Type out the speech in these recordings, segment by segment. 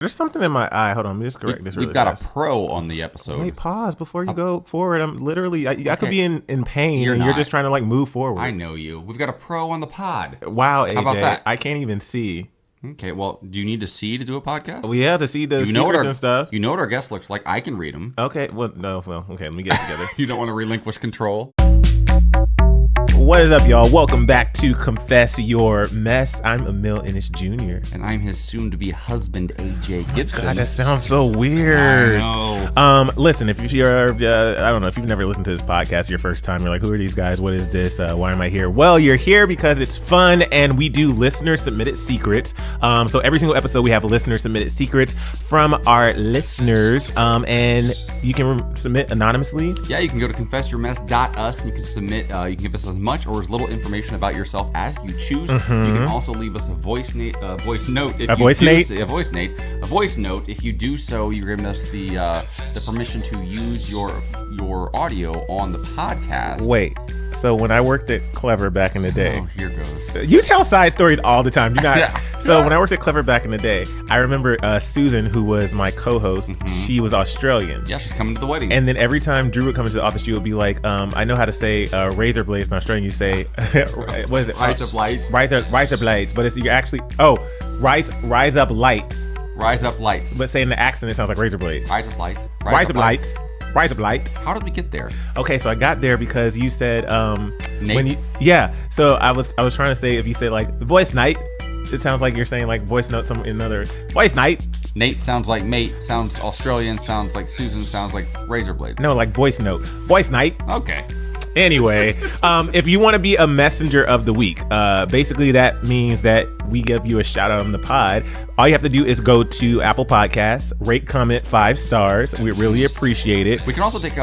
There's something in my eye. Hold on, let me just correct this really We've got fast. a pro on the episode. Wait, pause before you go forward. I'm literally, I could be in pain. You're just trying to like move forward. I know you. We've got a pro on the pod. Wow, AJ. How about that? I can't even see. Okay, well, do you need to see to do a podcast? Well, yeah, to see the secrets and stuff. You know what our guest looks like. I can read them. Okay, well, okay, let me get it together. You don't want to relinquish control? What is up, y'all? Welcome back to Confess Your Mess. I'm Emile Ennis Jr. And I'm his soon-to-be husband, AJ Gibson. God, that sounds so weird. I know. Listen, if you're, I don't know, if you've never listened to this podcast your first time, you're like, who are these guys? What is this? Why am I here? Well, you're here because it's fun and we do listener-submitted secrets. So every single episode, we have listener-submitted secrets from our listeners. And you can submit anonymously. Yeah, you can go to confessyourmess.us and you can submit, you can give us as much or as little information about yourself as you choose. Mm-hmm. You can also leave us a voice note. If you do so, you're giving us the permission to use your audio on the podcast. Wait. So when I worked at Clever back in the day, here goes. You tell side stories all the time. So when I worked at Clever back in the day, I remember Susan, who was my co-host, she was Australian. Yeah, she's coming to the wedding. And then every time Drew would come into the office, she would be like, I know how to say razor blades in Australian. You say, what is it? Rise up lights. Razor blades. But you're actually, rise up lights. Rise up lights. But saying the accent, it sounds like razor blades. Rise up lights. Rise up lights. Rise up lights. How did we get there? Okay, so I got there because you said Nate? So I was trying to say, if you say like voice night, it sounds like you're saying like voice note some in another voice night. Nate sounds like mate, sounds Australian, sounds like Susan, sounds like razor blades. No, like voice note. Voice night. Okay. Anyway, if you want to be a messenger of the week, basically that means that we give you a shout out on the pod. All you have to do is go to Apple Podcasts, rate, comment 5 stars. We really appreciate it. We can also take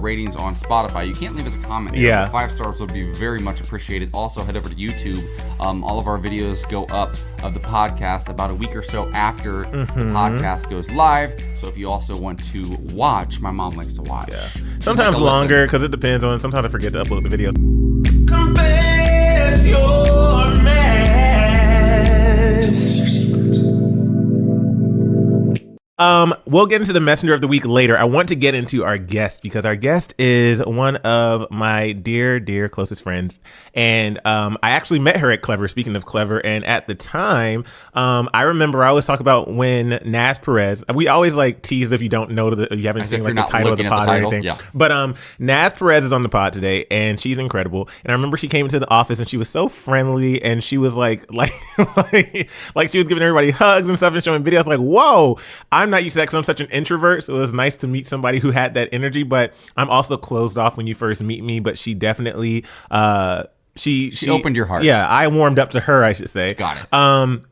ratings on Spotify. You can't leave us a comment there. Yeah. 5 stars would be very much appreciated. Also, head over to YouTube. All of our videos go up of the podcast about a week or so after the podcast goes live. So if you also want to watch, my mom likes to watch. Yeah. Sometimes longer because it depends on. Sometimes I forget to upload the video. Confess your mess. We'll get into the messenger of the week later. I want to get into our guest because our guest is one of my dear, dear closest friends. And I actually met her at Clever, speaking of Clever. And at the time, I remember I always talk about when Naz Perez, we always like tease if you don't know, you haven't seen like the title of the pod or anything. Yeah. But Naz Perez is on the pod today and she's incredible. And I remember she came into the office and she was so friendly and she was like she was giving everybody hugs and stuff and showing videos like, whoa, I'm not used to that because I'm such an introvert, so it was nice to meet somebody who had that energy. But I'm also closed off when you first meet me. But she definitely she opened your heart. Yeah, I warmed up to her, I should say. Got it.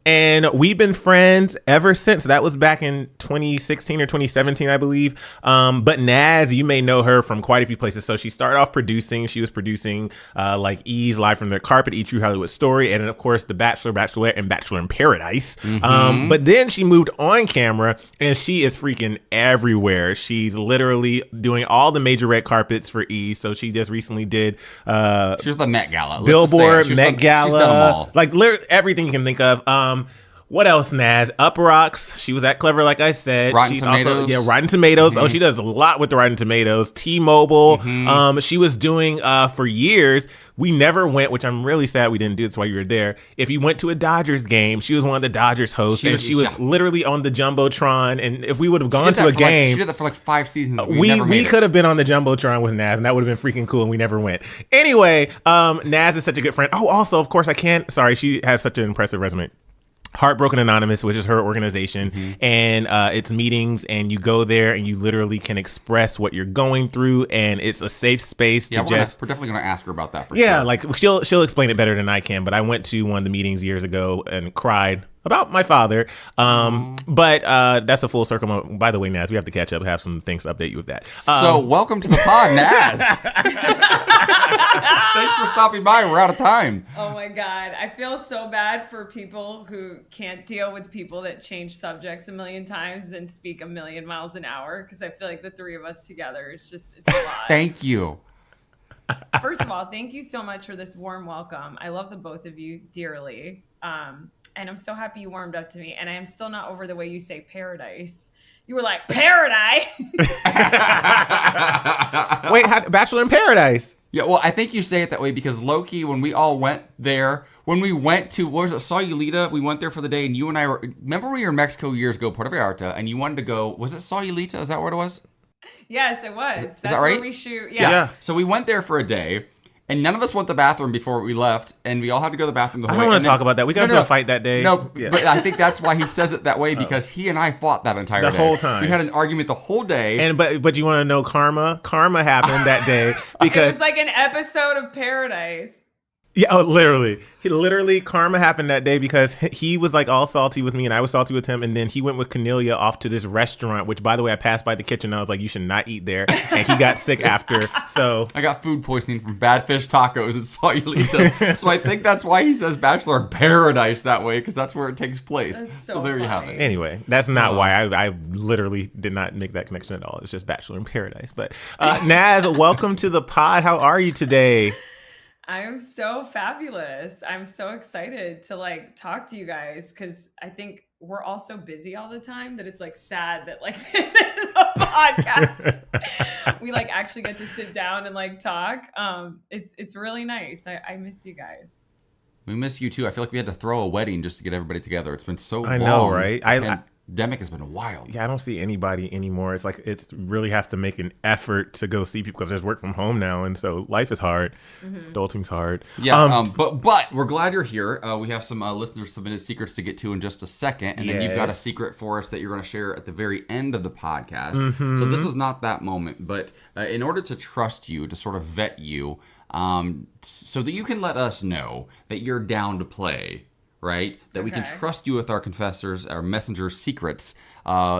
And we've been friends ever since. That was back in 2016 or 2017, I believe. But Naz, you may know her from quite a few places. So she started off producing. She was producing like E's Live from the Carpet, E! True Hollywood Story, and then of course The Bachelor, Bachelorette, and Bachelor in Paradise. But then she moved on camera, and she is freaking everywhere. She's literally doing all the major red carpets for E! So she just recently did. She was the Met Gala. Billboard, Met Gala, she's done them all. like literally everything you can think of. What else, Naz? Up Rocks. She was at Clever, like I said. Rotten Tomatoes. Rotten Tomatoes. Oh, she does a lot with the Rotten Tomatoes. T-Mobile. She was doing for years. We never went, which I'm really sad we didn't do. That's why you were there. If you went to a Dodgers game, she was one of the Dodgers hosts, and she was literally on the Jumbotron. And if we would have gone to a game, she did that for like 5 seasons. We could have been on the Jumbotron with Naz, and that would have been freaking cool. And we never went. Anyway, Naz is such a good friend. Oh, also, of course, she has such an impressive resume. Heartbroken Anonymous, which is her organization, and it's meetings, and you go there and you literally can express what you're going through, and it's a safe space to we're definitely going to ask her about that for sure. Yeah, like she'll explain it better than I can, but I went to one of the meetings years ago and cried about my father. But that's a full circle. By the way, Naz, we have to catch up, have some things to update you with that. So welcome to the pod, Naz. Thanks for stopping by. We're out of time. Oh my God. I feel so bad for people who can't deal with people that change subjects a million times and speak a million miles an hour, because I feel like the three of us together it's a lot. Thank you. First of all, thank you so much for this warm welcome. I love the both of you dearly. and I'm so happy you warmed up to me. And I am still not over the way you say paradise. You were like, paradise? Wait, Bachelor in Paradise? Yeah, well, I think you say it that way because low-key, when we all went there, when we went to, what was it, Sayulita? We went there for the day, and you and I were, remember we were in Mexico years ago, Puerto Vallarta, and you wanted to go, was it Sayulita? Is that where it was? Yes, it was. Is That's that right? where we shoot. Yeah. Yeah. So we went there for a day, and none of us went to the bathroom before we left, and we all had to go to the bathroom the whole I way. don't want to talk about that. We got into a fight that day. No, Yeah. but I think that's why he says it that way, because he and I fought that entire day. The whole time. We had an argument the whole day. And but you want to know karma? Karma happened that day It because was like an episode of Paradise. yeah, literally. Karma happened that day because he was like all salty with me and I was salty with him. And then he went with Cornelia off to this restaurant, which by the way, I passed by the kitchen. And I was like, you should not eat there. And he got sick after. So I got food poisoning from bad fish tacos at Sayulita. So I think that's why he says Bachelor in Paradise that way, because that's where it takes place. That's So so there you have funny. it. anyway, that's not why I literally did not make that connection at all. It's just Bachelor in Paradise. But Naz, welcome to the pod. How are you today? I'm so fabulous. I'm so excited to like talk to you guys because I think we're all so busy all the time that it's like sad that like this is a podcast. We like actually get to sit down and like talk. It's really nice. I miss you guys. We miss you too. I feel like we had to throw a wedding just to get everybody together. It's been so long. I know, right? The pandemic has been wild. Yeah, I don't see anybody anymore. It's like it's really have to make an effort to go see people because there's work from home now, and so life is hard. Adulting's hard. Yeah, but we're glad you're here. We have some listeners submitted secrets to get to in just a second, and then you've got a Yes. secret for us that you're going to share at the very end of the podcast. So this is not that moment, but in order to trust you, to sort of vet you, so that you can let us know that you're down to play. Right? That we can Okay. trust you with our confessors, our messenger secrets.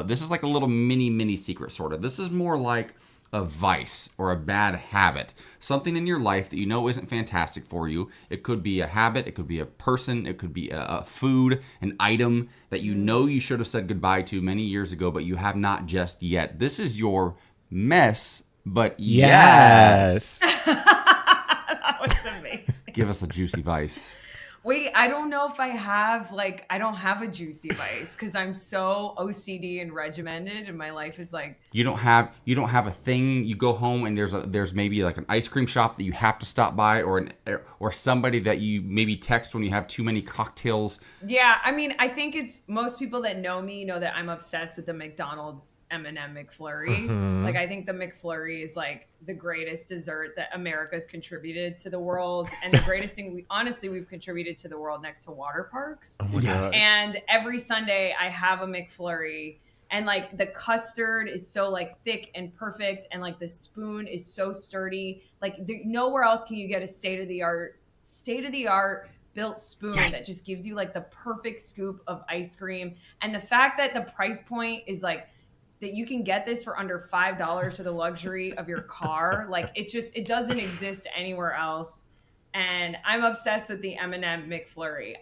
This is like a little mini secret, sort of. This is more like a vice or a bad habit. Something in your life that you know isn't fantastic for you. It could be a habit. It could be a person. It could be a food, an item that you know you should have said goodbye to many years ago, but you have not just yet. This is your mess, but yes. That was amazing. Give us a juicy vice. Wait, I don't know if I have I don't have a juicy vice because I'm so OCD and regimented, and my life is like. You don't have a thing. You go home and there's maybe like an ice cream shop that you have to stop by, or somebody that you maybe text when you have too many cocktails. Yeah, I mean, I think it's most people that know me know that I'm obsessed with the McDonald's M&M McFlurry. Like, I think the McFlurry is like the greatest dessert that America's contributed to the world, and the greatest thing we've contributed to the world next to water parks. Oh my God. And every Sunday I have a McFlurry, and like the custard is so like thick and perfect, and like the spoon is so sturdy. Like nowhere else can you get a state of the art built spoon that just gives you like the perfect scoop of ice cream. And the fact that the price point is like that you can get this for under $5 for the luxury of your car, like it doesn't exist anywhere else. And I'm obsessed with the M&M McFlurry.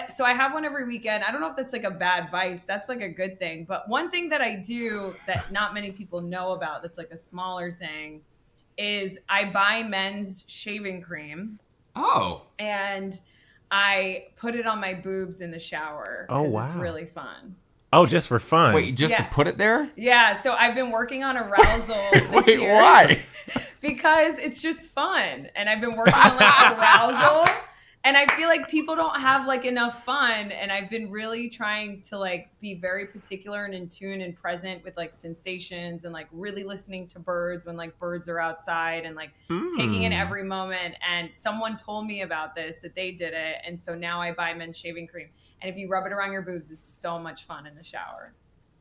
So I have one every weekend. I don't know if that's like a bad vice. That's like a good thing. But one thing that I do that not many people know about, that's like a smaller thing, is I buy men's shaving cream. Oh. And I put it on my boobs in the shower. Oh, 'cause wow. It's really fun. Oh, just for fun. Wait, just to Yeah. put it there? Yeah, so I've been working on arousal this Wait, year. why? Because it's just fun. And I've been working on like arousal. And I feel like people don't have like enough fun. And I've been really trying to like be very particular and in tune and present with like sensations and like really listening to birds when like birds are outside and like taking in every moment. And someone told me about this, that they did it. And so now I buy men's shaving cream. And if you rub it around your boobs, it's so much fun in the shower.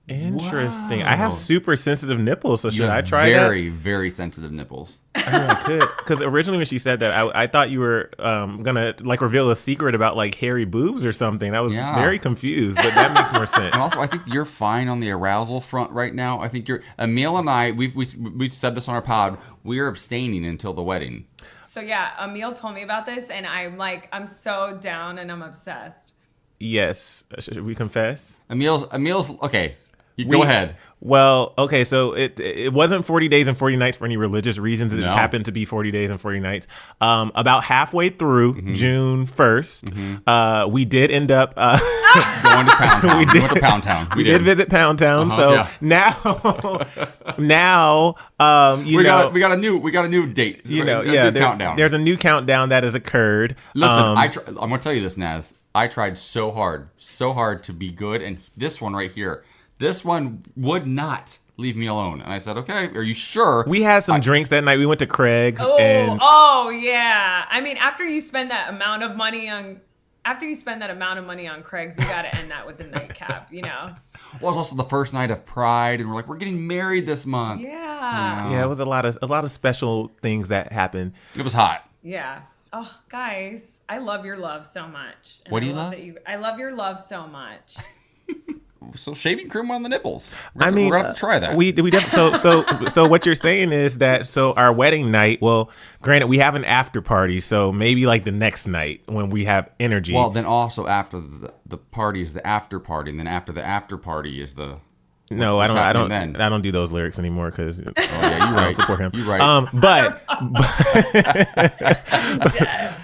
Interesting. Wow. I have super sensitive nipples, so should I try very, very sensitive nipples. that? I mean, I could. Because originally when she said that, I thought you were gonna like reveal a secret about like hairy boobs or something. I was Yeah. very confused, but that makes more sense. And also, I think you're fine on the arousal front right now. I think you're Emile and I. We've said this on our pod. We are abstaining until the wedding. So yeah, Emile told me about this and I'm so down and I'm obsessed. Yes. Should we confess? Emile's okay. Go ahead. Well, okay, so it wasn't 40 days and 40 nights for any religious reasons. It just happened to be 40 days and 40 nights. About halfway through June 1st, we did end up going to Pound Town. We went to Pound Town. We did visit Pound Town. Now we got a new date. New countdown. There's a new countdown that has occurred. Listen, I'm gonna tell you this, Naz. I tried so hard to be good, and this one right here. This one would not leave me alone. And I said, okay, are you sure? We had some drinks that night. We went to Craig's. Oh, yeah. I mean, after you spend that amount of money on Craig's, you got to end that with a nightcap, Well, it's also the first night of Pride, and we're getting married this month. Yeah. It was a lot of special things that happened. It was hot. Yeah. Oh, guys, I love your love so much. And what do you love? I love your love so much. So shaving cream on the nipples. We're gonna have to try that. So what you're saying is that our wedding night. Well, granted, we have an after party, so maybe like the next night when we have energy. Well, then also after the party is the after party, and then after the after party is the. No, I don't do those lyrics anymore because you're right. I don't support him. You're right.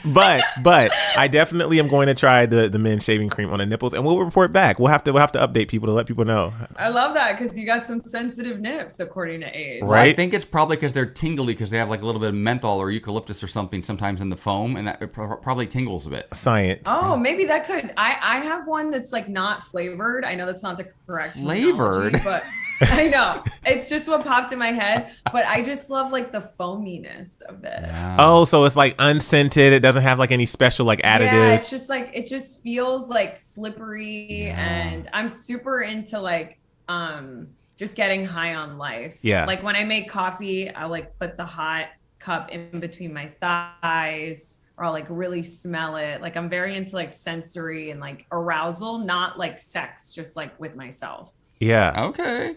But I definitely am going to try the men's shaving cream on the nipples, and we'll report back. We'll have to update people to let people know. I love that because you got some sensitive nips according to age. Right. Well, I think it's probably because they're tingly because they have like a little bit of menthol or eucalyptus or something sometimes in the foam, and that it probably tingles a bit. Science. Oh, maybe that could. I have one that's like not flavored. I know that's not the correct flavored. But I know it's just what popped in my head, but I just love like the foaminess of it. Yeah. Oh, so it's like unscented. It doesn't have like any special like additives. Yeah, it's just like it just feels like slippery, and I'm super into like just getting high on life. Yeah. Like when I make coffee, I like put the hot cup in between my thighs, or I'll like really smell it. Like I'm very into like sensory and like arousal, not like sex, just like with myself. Yeah. Okay.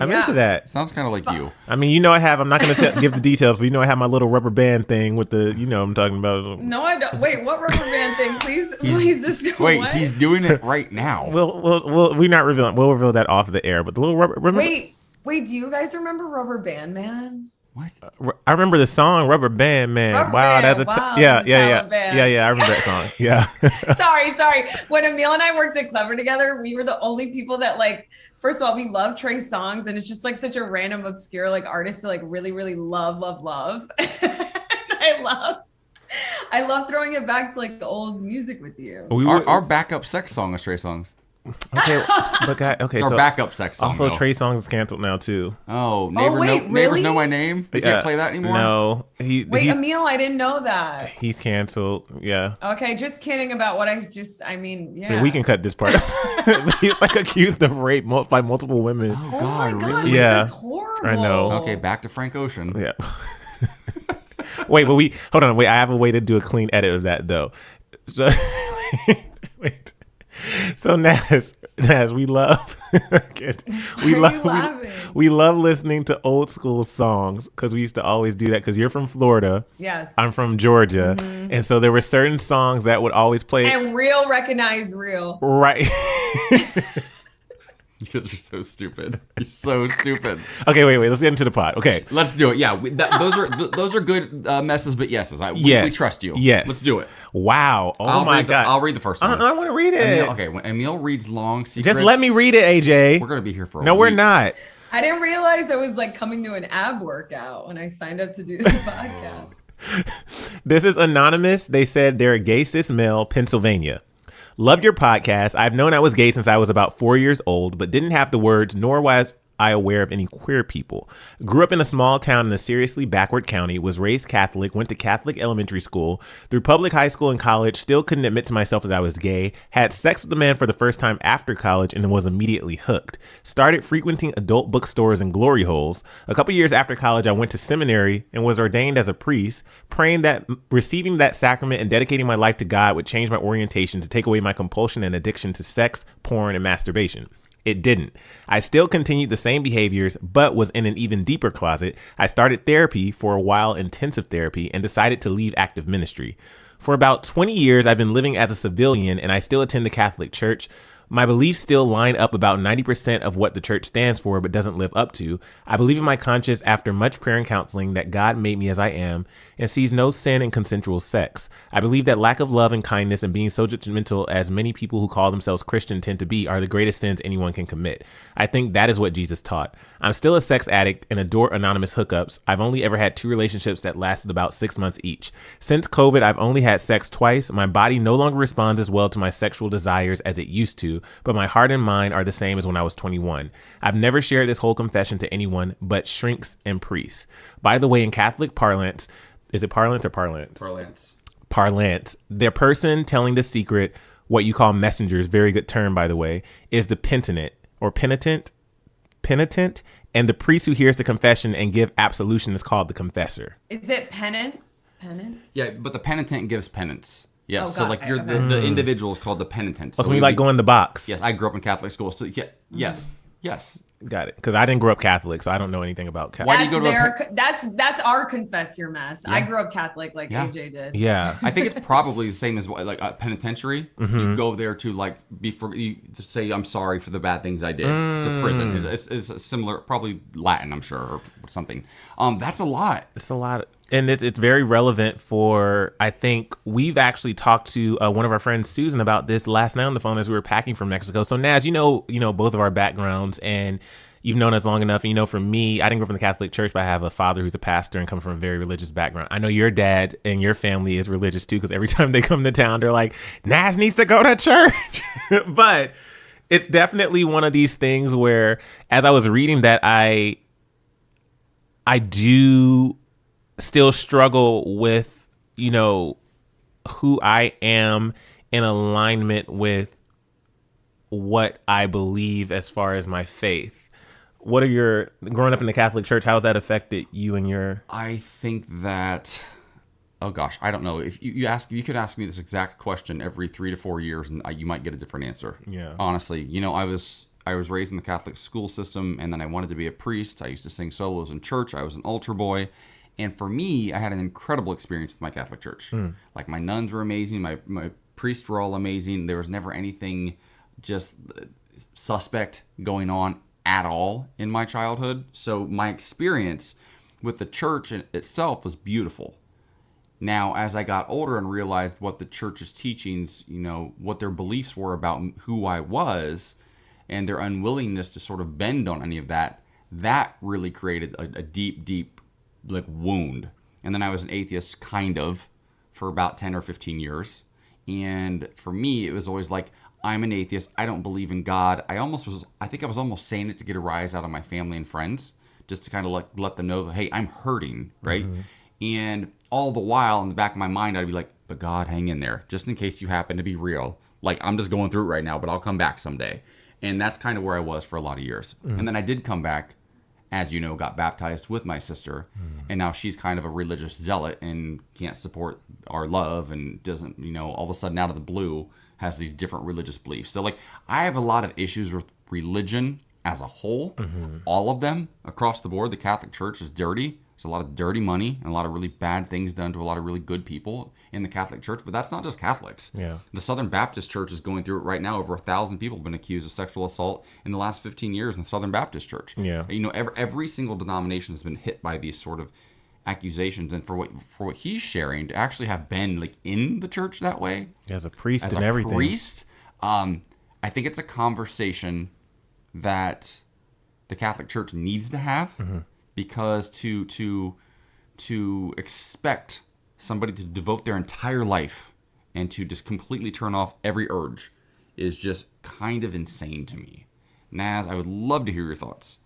I'm into that. Sounds kind of like you. I mean, I'm not going to give the details, but I have my little rubber band thing with the, I'm talking about. No, I don't. Wait, what rubber band thing? Please just go. Wait, he's doing it right now. We're not revealing. We'll reveal that off the air, but the little rubber. Remember? Wait, do you guys remember Rubber Band Man? What? I remember the song Rubber Band Man. That's yeah. I remember that song. Yeah. Sorry. When Emile and I worked at Clever together, we were the only people that like. First of all, we love Trey's songs, and it's just like such a random, obscure like artist to like really, really love. I love throwing it back to like old music with you. Our backup sex song is Trey songs. Okay, it's our backup sex song. Also, Trey songs is canceled now too. Oh, neighbors know my name. You can't play that anymore. No, Emile, I didn't know that. He's canceled. Yeah. Okay, just kidding about what yeah. We can cut this part. He's like accused of rape by multiple women. Oh God, really? Yeah, that's horrible. I know. Okay, back to Frank Ocean. Yeah. Wait, but hold on. Wait, I have a way to do a clean edit of that though. So, wait. So Naz, we love listening to old school songs because we used to always do that because you're from Florida. Yes. I'm from Georgia. Mm-hmm. And so there were certain songs that would always play. And real recognize real. Right. Because you're so stupid. You're so stupid. Okay, wait. Let's get into the pot. Okay. Let's do it. Yeah, those are good messes, but yeses. We trust you. Yes. Let's do it. Wow. Oh my God. I'll read the first one. I want to read it. When Emile reads long secrets. Just let me read it, AJ. We're going to be here for a week. No, we're not. I didn't realize I was like coming to an ab workout when I signed up to do this podcast. This is anonymous. They said they're a gay cis male, Pennsylvania. Love your podcast. I've known I was gay since I was about 4 years old, but didn't have the words, nor was I aware of any queer people. Grew up in a small town in a seriously backward county, was raised Catholic, went to Catholic elementary school, through public high school and college, still couldn't admit to myself that I was gay, had sex with a man for the first time after college and was immediately hooked. Started frequenting adult bookstores and glory holes. A couple years after college, I went to seminary and was ordained as a priest, praying that receiving that sacrament and dedicating my life to God would change my orientation to take away my compulsion and addiction to sex, porn, and masturbation. It didn't. I still continued the same behaviors, but was in an even deeper closet. I started therapy for a while, intensive therapy, and decided to leave active ministry. For about 20 years, I've been living as a civilian, and I still attend the Catholic Church. My beliefs still line up about 90% of what the church stands for but doesn't live up to. I believe in my conscience after much prayer and counseling that God made me as I am and sees no sin in consensual sex. I believe that lack of love and kindness and being so judgmental as many people who call themselves Christian tend to be are the greatest sins anyone can commit. I think that is what Jesus taught. I'm still a sex addict and adore anonymous hookups. I've only ever had 2 relationships that lasted about 6 months each. Since COVID, I've only had sex twice. My body no longer responds as well to my sexual desires as it used to, but my heart and mind are the same as when I was 21. I've never shared this whole confession to anyone but shrinks and priests. By the way, in Catholic parlance, is it parlance or parlance? Parlance. Parlance. The person telling the secret, what you call messengers, very good term, by the way, is the penitent or penitent, and the priest who hears the confession and give absolution is called the confessor. Is it penance? Penance? Yeah, but the penitent gives penance. Yes, Oh, so God, like you're okay. the individual is called the penitent. So when you like go in the box. Yes, I grew up in Catholic school, so yeah, yes. Got it. Because I didn't grow up Catholic, so I don't know anything about Catholic. Why do you go to that's our confess your mess. Yeah. I grew up Catholic like Yeah. AJ did. Yeah. I think it's probably the same as like a penitentiary. You go there to like you to say I'm sorry for the bad things I did. It's a prison. It's a similar, probably Latin, I'm sure, or something. That's a lot. It's a lot. And it's very relevant for, I think we've actually talked to one of our friends, Susan, about this last night on the phone as we were packing from Mexico. So Naz, you know both of our backgrounds, and you've known us long enough. And for me, I didn't grow up in the Catholic Church, but I have a father who's a pastor and come from a very religious background. I know your dad and your family is religious too, because every time they come to town, they're like, Naz needs to go to church. But it's definitely one of these things where, as I was reading that, I do still struggle with, who I am in alignment with what I believe as far as my faith. What are growing up in the Catholic Church, how has that affected you and your... I think that, oh gosh, I don't know. If you could ask me this exact question every 3 to 4 years and you might get a different answer. Yeah. Honestly, I was raised in the Catholic school system, and then I wanted to be a priest. I used to sing solos in church. I was an altar boy. And for me, I had an incredible experience with my Catholic church. Like my nuns were amazing. My priests were all amazing. There was never anything just suspect going on at all in my childhood. So my experience with the church itself was beautiful. Now, as I got older and realized what the church's teachings, what their beliefs were about who I was and their unwillingness to sort of bend on any of that, that really created a deep, deep like wound. And then I was an atheist kind of for about 10 or 15 years. And for me, it was always like, I'm an atheist. I don't believe in God. I think I was almost saying it to get a rise out of my family and friends, just to kind of let them know that, hey, I'm hurting, right? And all the while in the back of my mind, I'd be like, but God, hang in there, just in case you happen to be real. Like, I'm just going through it right now, but I'll come back someday. And that's kind of where I was for a lot of years. And then I did come back, as you know, got baptized with my sister, and now she's kind of a religious zealot and can't support our love and doesn't, all of a sudden out of the blue has these different religious beliefs. So like, I have a lot of issues with religion as a whole, all of them across the board. The Catholic Church is dirty. There's a lot of dirty money and a lot of really bad things done to a lot of really good people in the Catholic Church, but that's not just Catholics. Yeah. The Southern Baptist Church is going through it right now. Over 1,000 people have been accused of sexual assault in the last 15 years in the Southern Baptist Church. Yeah. Every single denomination has been hit by these sort of accusations, and for what he's sharing, to actually have been like in the church that way As a priest as and a everything. priest, I think it's a conversation that the Catholic Church needs to have, because to expect somebody to devote their entire life and to just completely turn off every urge is just kind of insane to me. Naz, I would love to hear your thoughts.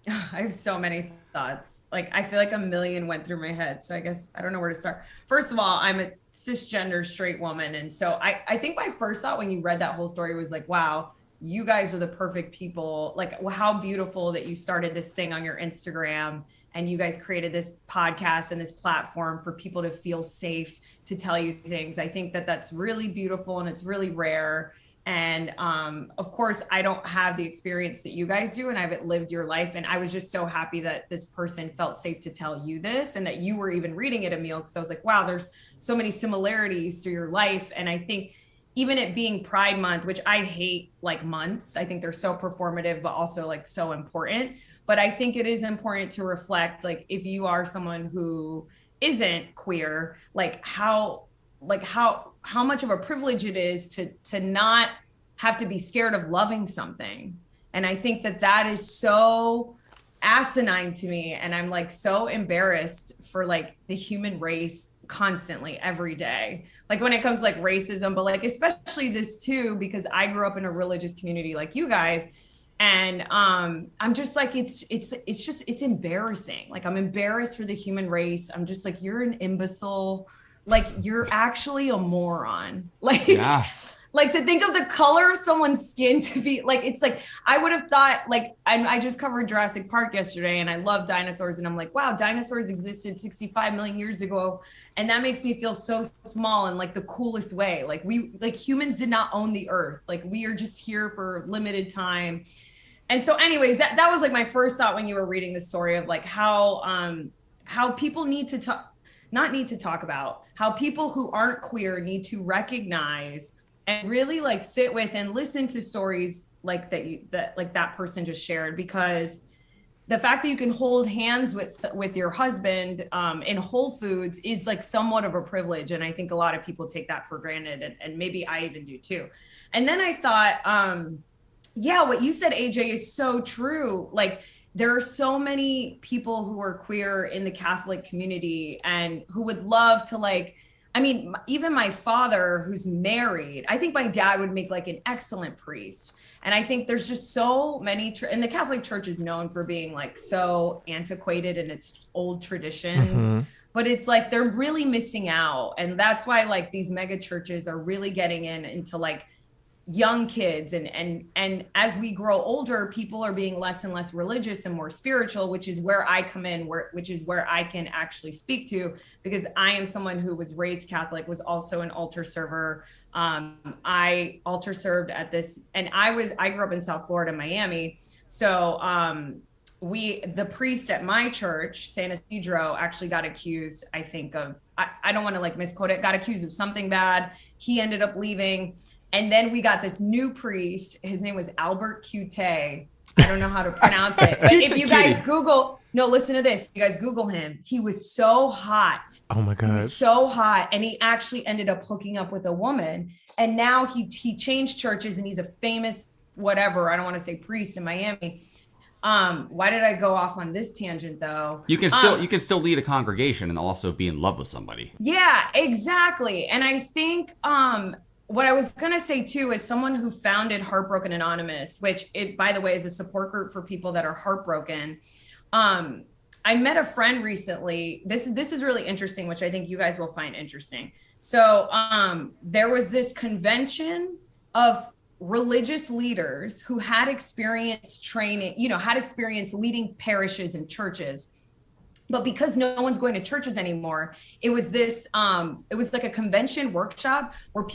I have so many thoughts. Like, I feel like a million went through my head. So I guess I don't know where to start. First of all, I'm a cisgender straight woman. And so I think my first thought when you read that whole story was like, wow, you guys are the perfect people. Like, how beautiful that you started this thing on your Instagram and you guys created this podcast and this platform for people to feel safe to tell you things. I think that that's really beautiful and it's really rare. And of course, I don't have the experience that you guys do, and I haven't lived your life. And I was just so happy that this person felt safe to tell you this, and that you were even reading it, Emile, because I was like, wow, there's so many similarities to your life. And I think even it being Pride Month, which I hate like months. I think they're so performative, but also like so important. But I think it is important to reflect, like, if you are someone who isn't queer, like how much of a privilege it is to not have to be scared of loving something. And I think that is so asinine to me. And I'm like so embarrassed for like the human race constantly every day, like when it comes to like racism, but like especially this too, because I grew up in a religious community like you guys. And I'm just like, it's embarrassing. Like, I'm embarrassed for the human race. I'm just like, you're an imbecile. Like, you're actually a moron. Like, yeah. Like, to think of the color of someone's skin to be like, it's like, I would have thought, like, I just covered Jurassic Park yesterday and I love dinosaurs. And I'm like, wow, dinosaurs existed 65 million years ago. And that makes me feel so small in like the coolest way. Like, humans did not own the earth. Like, we are just here for limited time. And so anyways, that was like my first thought when you were reading the story of like how people need to talk about how people who aren't queer need to recognize and really like sit with and listen to stories like that person just shared, because the fact that you can hold hands with your husband in Whole Foods is like somewhat of a privilege. And I think a lot of people take that for granted, and maybe I even do too. And then I thought, yeah, what you said, AJ, is so true. Like, there are so many people who are queer in the Catholic community and who would love to, like, I mean, even my father, who's married, I think my dad would make like an excellent priest. And I think there's just so many, and the Catholic Church is known for being like so antiquated in its old traditions. Mm-hmm. But it's like they're really missing out. And that's why like these mega churches are really getting into like young kids, and as we grow older, people are being less and less religious and more spiritual, which is where I come in, which is where I can actually speak to, because I am someone who was raised Catholic, was also an altar server. I altar served at this, and I grew up in South Florida, Miami. So the priest at my church, San Isidro, actually got accused, I think of, I don't want to like misquote it, got accused of something bad. He ended up leaving. And then we got this new priest. His name was Albert Cute. I don't know how to pronounce it. But if you guys listen to this. If you guys Google him, he was so hot. Oh my God. He was so hot. And he actually ended up hooking up with a woman. And now he changed churches and he's a famous whatever. I don't want to say priest in Miami. Why did I go off on this tangent though? You can still lead a congregation and also be in love with somebody. Yeah, exactly. And I think what I was going to say too is someone who founded Heartbroken Anonymous, which it, by the way, is a support group for people that are heartbroken. I met a friend recently. This is really interesting, which I think you guys will find interesting. So there was this convention of religious leaders who had experience leading parishes and churches. But because no one's going to churches anymore, it was like a convention workshop where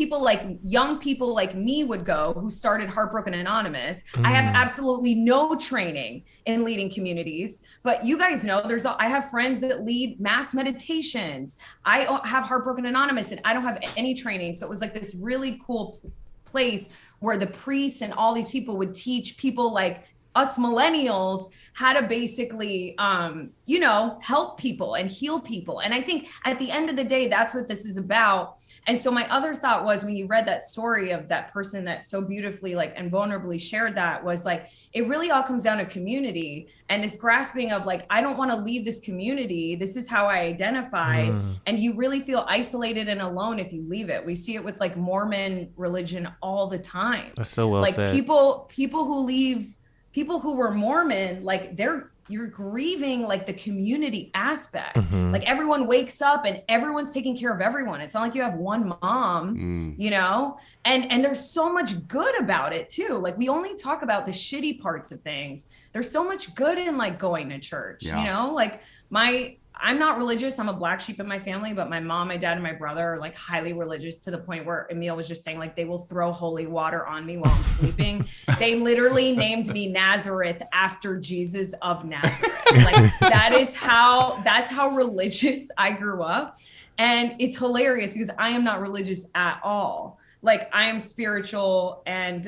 young people like me would go, who started Heartbroken Anonymous. I have absolutely no training in leading communities, but you guys know I have friends that lead mass meditations. I have Heartbroken Anonymous and I don't have any training. So it was like this really cool place where the priests and all these people would teach people like us millennials how to basically, help people and heal people. And I think at the end of the day, that's what this is about. And so my other thought was, when you read that story of that person that so beautifully and vulnerably shared that, was like, it really all comes down to community and this grasping of like, I don't want to leave this community. This is how I identify. And you really feel isolated and alone if you leave it. We see it with like Mormon religion all the time. That's so well said. People who leave, people who were Mormon, like you're grieving like the community aspect. Like everyone wakes up and everyone's taking care of everyone. It's not like you have one mom, and there's so much good about it too. Like, we only talk about the shitty parts of things. There's so much good in like going to church, like I'm not religious. I'm a black sheep in my family, but my mom, my dad, and my brother are like highly religious, to the point where Emile was just saying like they will throw holy water on me while I'm sleeping. They literally named me Nazareth after Jesus of Nazareth. Like that's how religious I grew up. And it's hilarious because I am not religious at all. like I am spiritual. And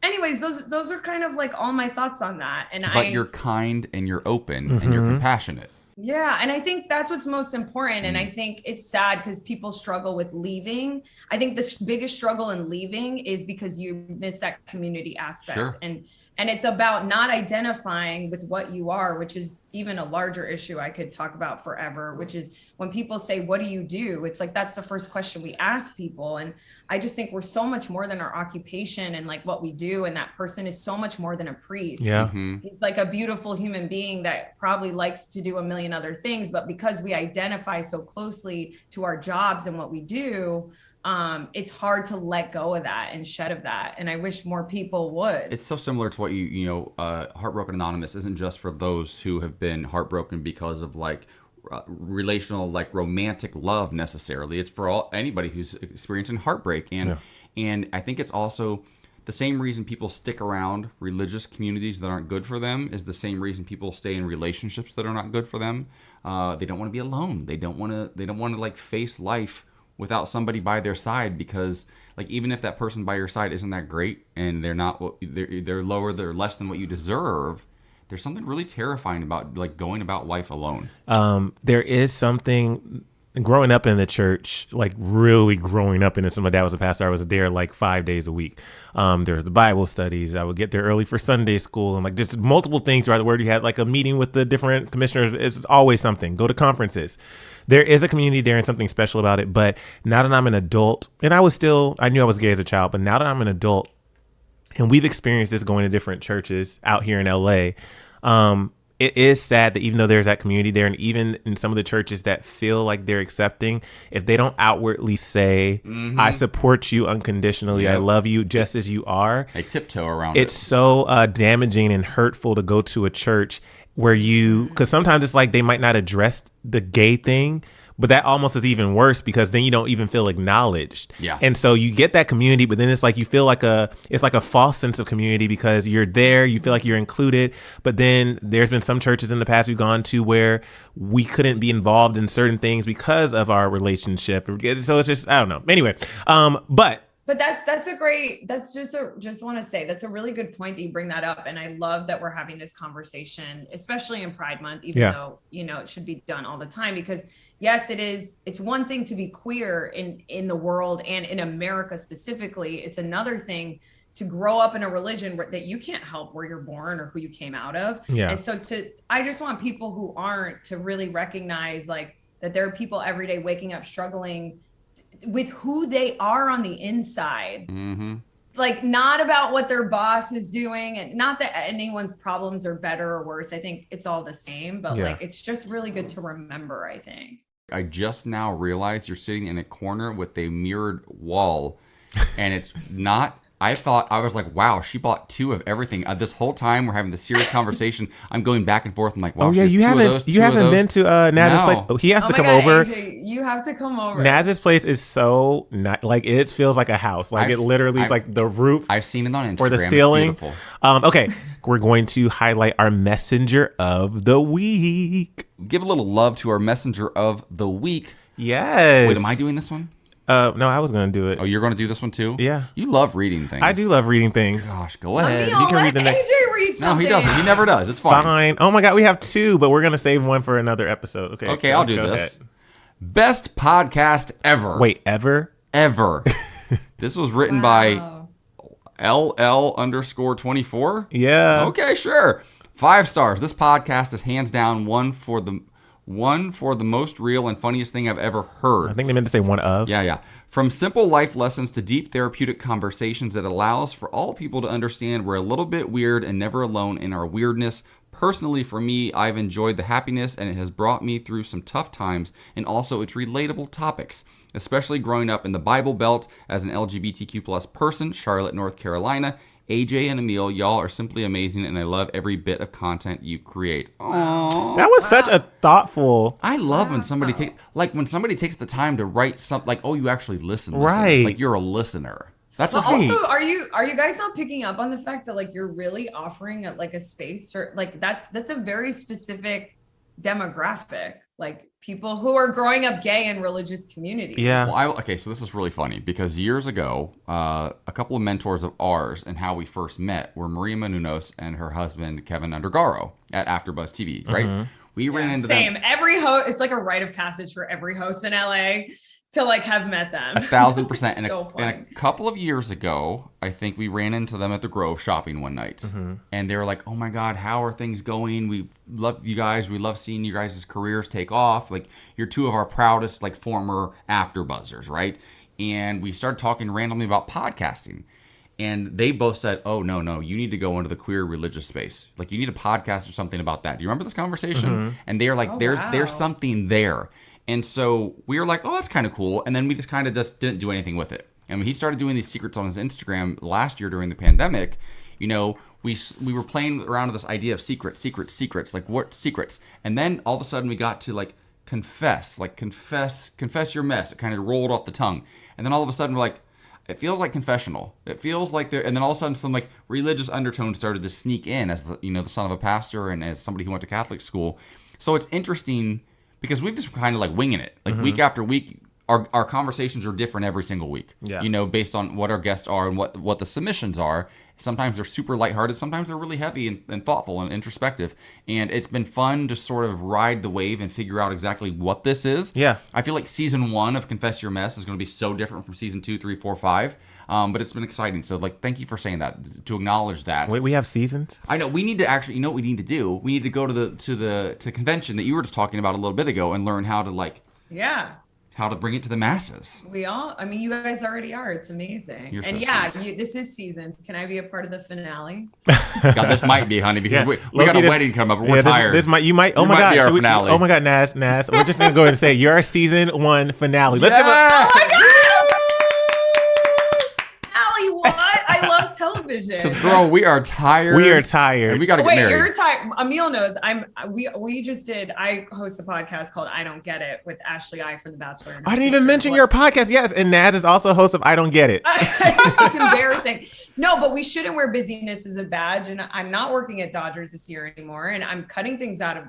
anyways, those are kind of like all my thoughts on that. And but you're kind and you're open and you're compassionate. Yeah. And I think that's what's most important. And I think it's sad because people struggle with leaving. I think the biggest struggle in leaving is because you miss that community aspect. Sure. And it's about not identifying with what you are, which is even a larger issue I could talk about forever, which is when people say, what do you do? It's like, that's the first question we ask people. And I just think we're so much more than our occupation and like what we do. And that person is so much more than a priest. Yeah. He's like a beautiful human being that probably likes to do a million other things. But because we identify so closely to our jobs and what we do, it's hard to let go of that and shed of that. And I wish more people would. It's so similar to what Heartbroken Anonymous isn't just for those who have been heartbroken because of like relational, like romantic love necessarily. It's for anybody who's experiencing heartbreak. And I think it's also the same reason people stick around religious communities that aren't good for them is the same reason people stay in relationships that are not good for them. They don't want to be alone. They don't want to like face life without somebody by their side, because like even if that person by your side isn't that great and they're less than what you deserve, there's something really terrifying about like going about life alone. There is something growing up in the church, like really growing up in it. So my dad was a pastor. I was there like 5 days a week. There was the Bible studies. I would get there early for Sunday school and like just multiple things throughout the word. You had like a meeting with the different commissioners. It's always something. Go to conferences. There is a community there and something special about it. But now that I'm an adult, and I knew I was gay as a child, but now that I'm an adult and we've experienced this going to different churches out here in LA, it is sad that even though there's that community there, and even in some of the churches that feel like they're accepting, if they don't outwardly say, I support you unconditionally, I love you just as you are, they tiptoe around it. It's so damaging and hurtful to go to a church where because sometimes it's like they might not address the gay thing, but that almost is even worse because then you don't even feel acknowledged. Yeah. And so you get that community, but then it's like you feel like it's like a false sense of community because you're there, you feel like you're included. But then there's been some churches in the past we've gone to where we couldn't be involved in certain things because of our relationship. So it's just, I don't know. Anyway, But just want to say that's a really good point that you bring that up. And I love that we're having this conversation, especially in Pride Month, even though, it should be done all the time, because yes, it's one thing to be queer in the world and in America specifically. It's another thing to grow up in a religion that you can't help where you're born or who you came out of. Yeah. And so I just want people who aren't to really recognize like that there are people every day waking up struggling with who they are on the inside. Like not about what their boss is doing, and not that anyone's problems are better or worse. I think it's all the same, but like it's just really good to remember, I think. I just now realized you're sitting in a corner with a mirrored wall, and it's not. I was like, wow, she bought two of everything. This whole time we're having this serious conversation, I'm going back and forth. I'm like, wow, you haven't been to Naz's place. Oh, he has to come over. AJ, you have to come over. Naz's place is so not like it feels like a house. Like it literally is like the roof. I've seen it on Instagram. Or the ceiling. It's beautiful. Okay, we're going to highlight our messenger of the week. Give a little love to our messenger of the week. Yes. Wait, am I doing this one? No, I was going to do it. Oh, you're going to do this one too? Yeah. You love reading things. I do love reading things. Gosh, go ahead. You can read the next. AJ read something. No, he doesn't. He never does. It's fine. Fine. Oh my God, we have two, but we're going to save one for another episode. Okay, I'll do this. Ahead. Best podcast ever. Wait, ever? Ever. This was written by LL_24. Yeah. Okay, sure. 5 stars. This podcast is hands down one for the most real and funniest thing I've ever heard. I think they meant to say one of. Yeah. From simple life lessons to deep therapeutic conversations that allows for all people to understand we're a little bit weird and never alone in our weirdness. Personally, for me, I've enjoyed the happiness, and it has brought me through some tough times, and also its relatable topics, especially growing up in the Bible Belt as an LGBTQ plus person, Charlotte, North Carolina. AJ and Emile, y'all are simply amazing, and I love every bit of content you create. Aww. That was such a thoughtful. I love when somebody takes the time to write something like, "Oh, you actually listen." Right. Like you're a listener. That's just also, neat. are you guys not picking up on the fact that like you're really offering a space or like that's a very specific demographic, like people who are growing up gay in religious communities. Yeah. Well, okay, so this is really funny because years ago, a couple of mentors of ours and how we first met were Maria Menounos and her husband, Kevin Undergaro at AfterBuzz TV, right? We ran into them. Every host, it's like a rite of passage for every host in LA to like have met them. 1,000%. And, So and a couple of years ago, I think we ran into them at the Grove shopping one night. And they were like, oh my God, how are things going? We love you guys. We love seeing you guys' careers take off. Like, you're two of our proudest, like, former AfterBuzzers, right? And we started talking randomly about podcasting. And they both said, oh, no, you need to go into the queer religious space. Like, you need a podcast or something about that. Do you remember this conversation? And they're like, there's something there. And so we were like, oh, that's kind of cool. And then we just kind of just didn't do anything with it. And when he started doing these secrets on his Instagram last year during the pandemic, you know, we were playing around with this idea of secrets. Like, what secrets? And then all of a sudden we got to like confess your mess. It kind of rolled off the tongue. And then all of a sudden we're like, it feels like confessional. It feels like there, and then all of a sudden some like religious undertones started to sneak in as the, you know, the son of a pastor and as somebody who went to Catholic school. So it's interesting because we've just kind of like winging it, like week after week. Our conversations are different every single week, you know, based on what our guests are and what the submissions are. Sometimes they're super lighthearted. Sometimes they're really heavy and thoughtful and introspective. And it's been fun to sort of ride the wave and figure out exactly what this is. Yeah. I feel like season 1 of Confess Your Mess is going to be so different from season 2, 3, 4, 5. But it's been exciting. So, like, thank you for saying that, to acknowledge that. Wait, we have seasons? I know. We need to actually, you know what we need to do? We need to go to the convention that you were just talking about a little bit ago and learn how to, like... Yeah. How to bring it to the masses. I mean, you guys already are. It's amazing. You're and so yeah, sweet. this is seasons. Can I be a part of the finale? God, this might be, honey, because we got a wedding coming up. We're tired. This might, you might, oh You my might God. be our finale. Oh my God, Naz. We're just going to go ahead and say, you're our season 1 finale. Let's give Oh my God! What? I love television. Because, girl, we are tired. We are tired. And we got to get married. You're tired. Emile knows. I host a podcast called I Don't Get It with Ashley from The Bachelor. I didn't even mention your podcast. Yes. And Naz is also host of I Don't Get It. It's embarrassing. No, but we shouldn't wear busyness as a badge. And I'm not working at Dodgers this year anymore. And I'm cutting things out of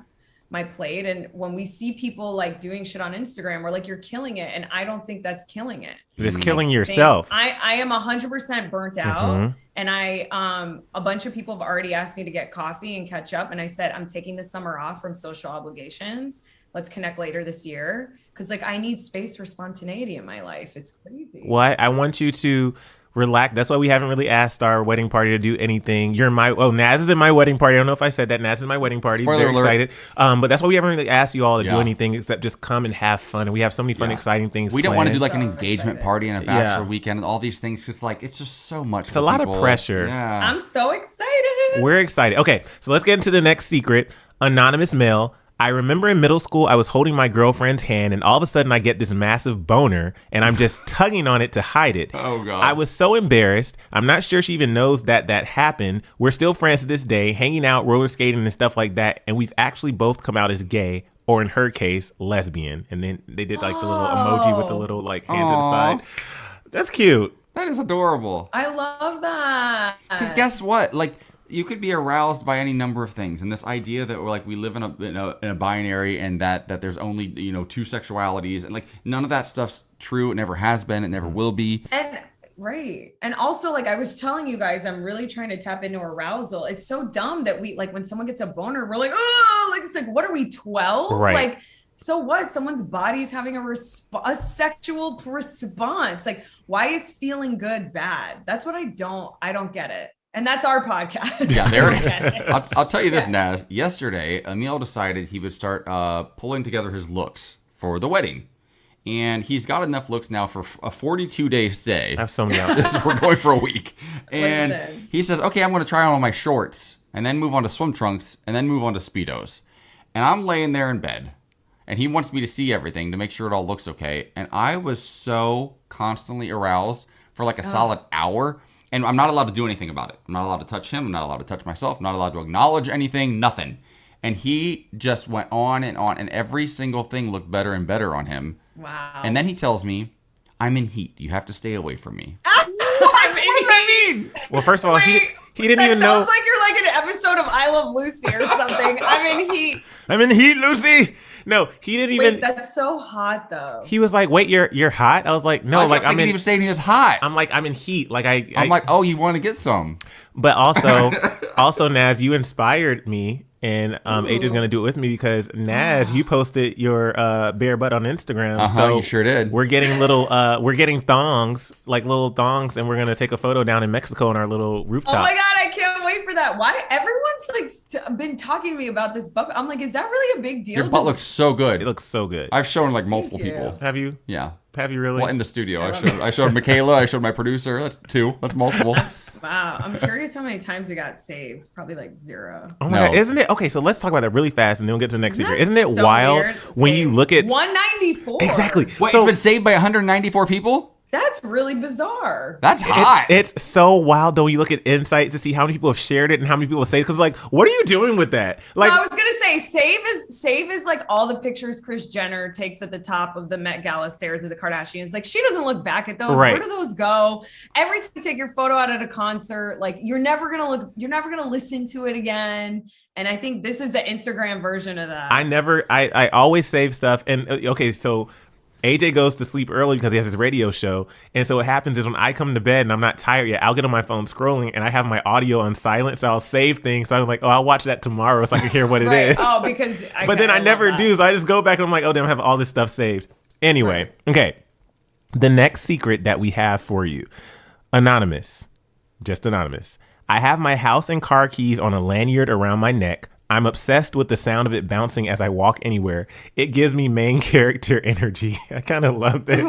my plate. And when we see people like doing shit on Instagram, we're like, you're killing it. And I don't think that's killing it. It's killing yourself. I am 100% burnt out. And a bunch of people have already asked me to get coffee and catch up. And I said, I'm taking the summer off from social obligations. Let's connect later this year. Cause like I need space for spontaneity in my life. It's crazy. Well, I want you to relax. That's why we haven't really asked our wedding party to do anything. Naz is in my wedding party. I don't know if I said that. Naz is in my wedding party. Spoiler Very alert. excited. But that's why we haven't really asked you all to do anything except just come and have fun. And we have so many fun, exciting things. We don't want to do like an So engagement excited. party and a bachelor weekend and all these things. It's like, it's just so much. It's a lot of pressure. Yeah. I'm so excited. We're excited. Okay, so let's get into the next secret. Anonymous mail. I remember in middle school, I was holding my girlfriend's hand and all of a sudden I get this massive boner and I'm just tugging on it to hide it. Oh, God. I was so embarrassed. I'm not sure she even knows that happened. We're still friends to this day, hanging out, roller skating and stuff like that. And we've actually both come out as gay, or in her case, lesbian. And then they did like the little emoji with the little like hand to the side. That's cute. That is adorable. I love that. Because guess what? Like, you could be aroused by any number of things, and this idea that we're like we live in a binary and that there's only 2 sexualities, and like none of that stuff's true. It never has been. It never will be. And right. And also, like I was telling you guys, I'm really trying to tap into arousal. It's so dumb that we like when someone gets a boner, we're like, oh, like it's like, what are we, 12? Right. Like, so what? Someone's body's having a sexual response. Like, why is feeling good bad? That's what I don't get it. And that's our podcast. Yeah, there it is. I'll tell you this, Naz. Yesterday, Emile decided he would start pulling together his looks for the wedding. And he's got enough looks now for a 42-day stay. I have so many outfits. We're going for a week. And Listen. he says, okay, I'm going to try on all my shorts and then move on to swim trunks and then move on to Speedos. And I'm laying there in bed. And he wants me to see everything to make sure it all looks okay. And I was so constantly aroused for like a solid hour. And I'm not allowed to do anything about it. I'm not allowed to touch him. I'm not allowed to touch myself. I'm not allowed to acknowledge anything, nothing. And he just went on, and every single thing looked better and better on him. Wow. And then he tells me, I'm in heat. You have to stay away from me. What does that mean? Well, first of all, he didn't even know. Sounds like you're like an episode episode of I Love Lucy or something. I'm in heat. Lucy. No, he didn't even. Wait, that's so hot though. He was like, "Wait, you're hot." I was like, "No, like I'm in." Even saying he was hot. I'm like, I'm in heat. Like I'm like, oh, you want to get some? But also, Naz, you inspired me, and AJ's gonna do it with me because Naz, you posted your bare butt on Instagram. So you sure did. We're getting thongs, like little thongs, and we're gonna take a photo down in Mexico on our little rooftop. Oh my god, I can't wait for that. Why everyone's like been talking to me about this butt? I'm like, is that really a big deal? Your butt looks so good. It looks so good. I've shown like multiple people. Have you? Yeah. Have you really? Well, in the studio, I showed Michaela. I showed my producer. That's 2. That's multiple. Wow, I'm curious how many times it got saved. Probably like 0. Oh my God, isn't it? Okay, so let's talk about that really fast, and then we'll get to the next secret. Isn't it so wild weird? when you look at 194? Exactly. Wait, so it's been saved by 194 people? That's really bizarre. That's hot. It's so wild though when you look at Insight to see how many people have shared it and how many people say it. Because like, what are you doing with that? Like, I was gonna say, save is like all the pictures Kris Jenner takes at the top of the Met Gala stairs of the Kardashians. Like, she doesn't look back at those. Right. Where do those go? Every time you take your photo out at a concert, like you're never gonna listen to it again. And I think this is the Instagram version of that. I always save stuff. And okay, so AJ goes to sleep early because he has his radio show. And so what happens is when I come to bed and I'm not tired yet, I'll get on my phone scrolling and I have my audio on silent. So I'll save things. So I'm like, oh, I'll watch that tomorrow so I can hear what it is. Oh, because but then I never do. So I just go back and I'm like, oh, damn, I have all this stuff saved. Anyway, Okay. The next secret that we have for you. Anonymous. Just anonymous. I have my house and car keys on a lanyard around my neck. I'm obsessed with the sound of it bouncing as I walk anywhere. It gives me main character energy. I kind of love this.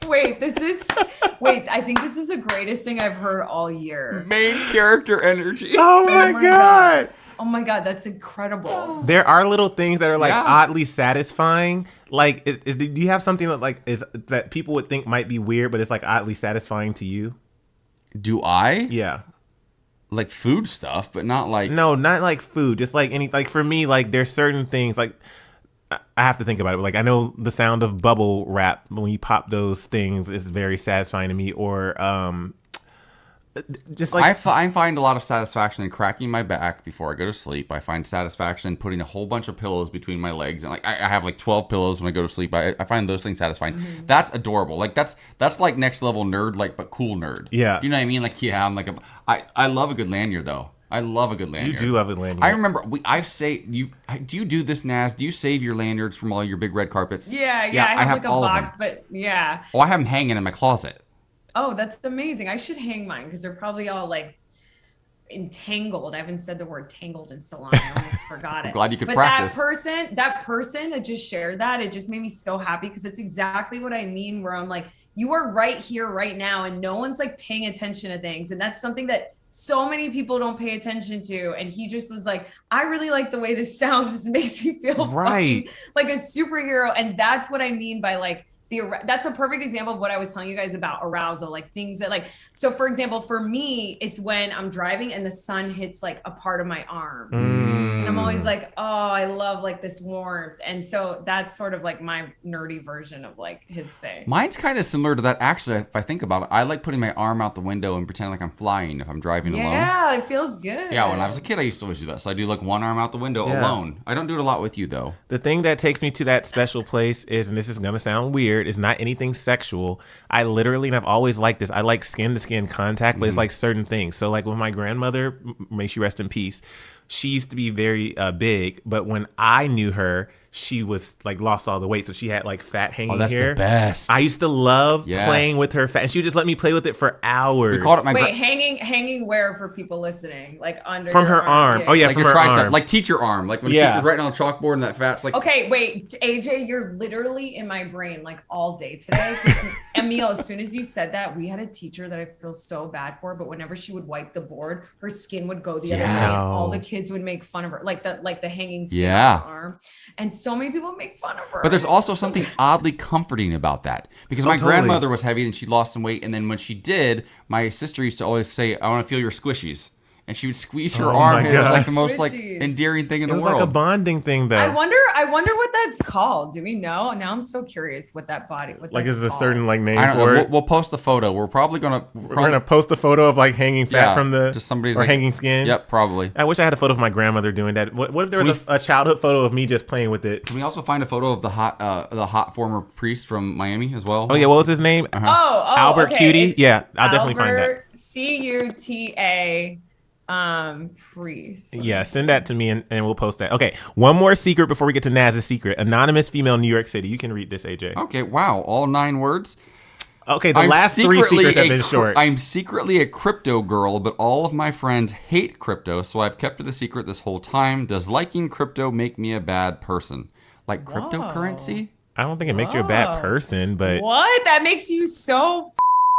Wait, I think this is the greatest thing I've heard all year. Main character energy. Oh my God. Oh my God, that's incredible. There are little things that are like oddly satisfying. Like, do you have something that like is that people would think might be weird, but it's like oddly satisfying to you? Do I? Yeah. Like food stuff, but not like... No, not like food. Just like any... Like for me, like there's certain things like... I have to think about it. But like I know the sound of bubble wrap when you pop those things is very satisfying to me. Or just like... I find a lot of satisfaction in cracking my back before I go to sleep. I find satisfaction in putting a whole bunch of pillows between my legs. And like I have like 12 pillows when I go to sleep. I find those things satisfying. Mm-hmm. That's adorable. Like that's like next level nerd, like but cool nerd. Yeah. You know what I mean? Like, yeah, I'm like I love a good lanyard though. I love a good lanyard. You do love a lanyard. I remember do you do this, Naz? Do you save your lanyards from all your big red carpets? Yeah. I have like a box, but yeah. Oh, I have them hanging in my closet. Oh, that's amazing. I should hang mine because they're probably all like entangled. I haven't said the word tangled in so long. I almost forgot it. I'm glad you could but practice. That person that just shared that, it just made me so happy because it's exactly what I mean, where I'm like, you are right here, right now, and no one's like paying attention to things. And that's something that so many people don't pay attention to. And he just was like, I really like the way this sounds. This makes me feel right like a superhero. And that's what I mean by like, that's a perfect example of what I was telling you guys about arousal, like things that like, so for example, for me, it's when I'm driving and the sun hits like a part of my arm. And I'm always like, oh, I love like this warmth. And so that's sort of like my nerdy version of like his thing. Mine's kind of similar to that. Actually, if I think about it, I like putting my arm out the window and pretend like I'm flying if I'm driving alone. Yeah, it feels good. Yeah, when I was a kid, I used to always do that. So I do like one arm out the window alone. I don't do it a lot with you though. The thing that takes me to that special place is, and this is going to sound weird, is not anything sexual. I literally, and I've always liked this, I like skin to skin contact, but it's like certain things. So like with my grandmother, may she rest in peace, she used to be very big, but when I knew her, she was like lost all the weight, so she had like fat hanging hair. The best. I used to love playing with her fat, and she would just let me play with it for hours. We called it my hanging where for people listening, like under from her arm. Yeah. Oh yeah, like from your her tricep, arm, like teacher arm, like when teacher's writing on a chalkboard and that fat's like. Okay, wait, AJ, you're literally in my brain like all day today. Emile, as soon as you said that, we had a teacher that I feel so bad for, but whenever she would wipe the board, her skin would go the other way, and all the kids would make fun of her, like the hanging skin on her arm, and so many people make fun of her. But there's also something oddly comforting about that, because my grandmother was heavy and she lost some weight, and then when she did, my sister used to always say, I want to feel your squishies, and she would squeeze her arm, and it was like the most like endearing thing in It the was world. like a bonding thing, though. I wonder what that's called. Do we know? Now I'm so curious what that body. What Like, that's is a called. certain like name I don't for know. it? We'll post a photo. We're gonna post a photo of like hanging fat from the just somebody's or like, hanging skin. Yep, probably. I wish I had a photo of my grandmother doing that. What if there was a childhood photo of me just playing with it? Can we also find a photo of the hot former priest from Miami as well? Oh yeah, what was his name? Albert okay. Cutie. It's Yeah, I'll definitely find that. Albert Cuta priest. Yeah, send that to me and we'll post that. Okay, one more secret before we get to Naz's secret. Anonymous female, New York City. You can read this, AJ. Okay, wow, all 9 words. Okay, the last 3 secrets have been short. I'm secretly a crypto girl, but all of my friends hate crypto, so I've kept it a secret this whole time. Does liking crypto make me a bad person? Like cryptocurrency? I don't think it makes you a bad person, but What? That makes you so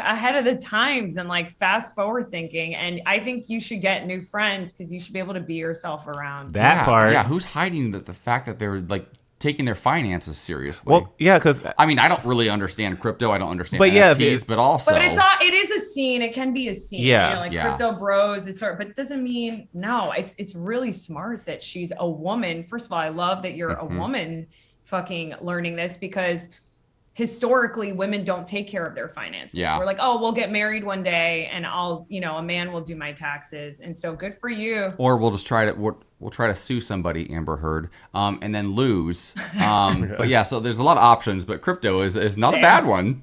ahead of the times and like fast forward thinking. And I think you should get new friends because you should be able to be yourself around. that part. Yeah, who's hiding the fact that they're like taking their finances seriously? Well, yeah, because I mean, I don't really understand crypto. I don't understand But yeah, NFTs, but also. But it is a scene. It can be a scene. Yeah. You know, like crypto bros is but it doesn't mean no. It's really smart that she's a woman. First of all, I love that you're a woman fucking learning this because historically women don't take care of their finances. Yeah. We're like, oh, we'll get married one day and a man will do my taxes. And so good for you. Or we'll just try to we'll try to sue somebody, Amber Heard, and then lose. But yeah, so there's a lot of options, but crypto is not a bad one.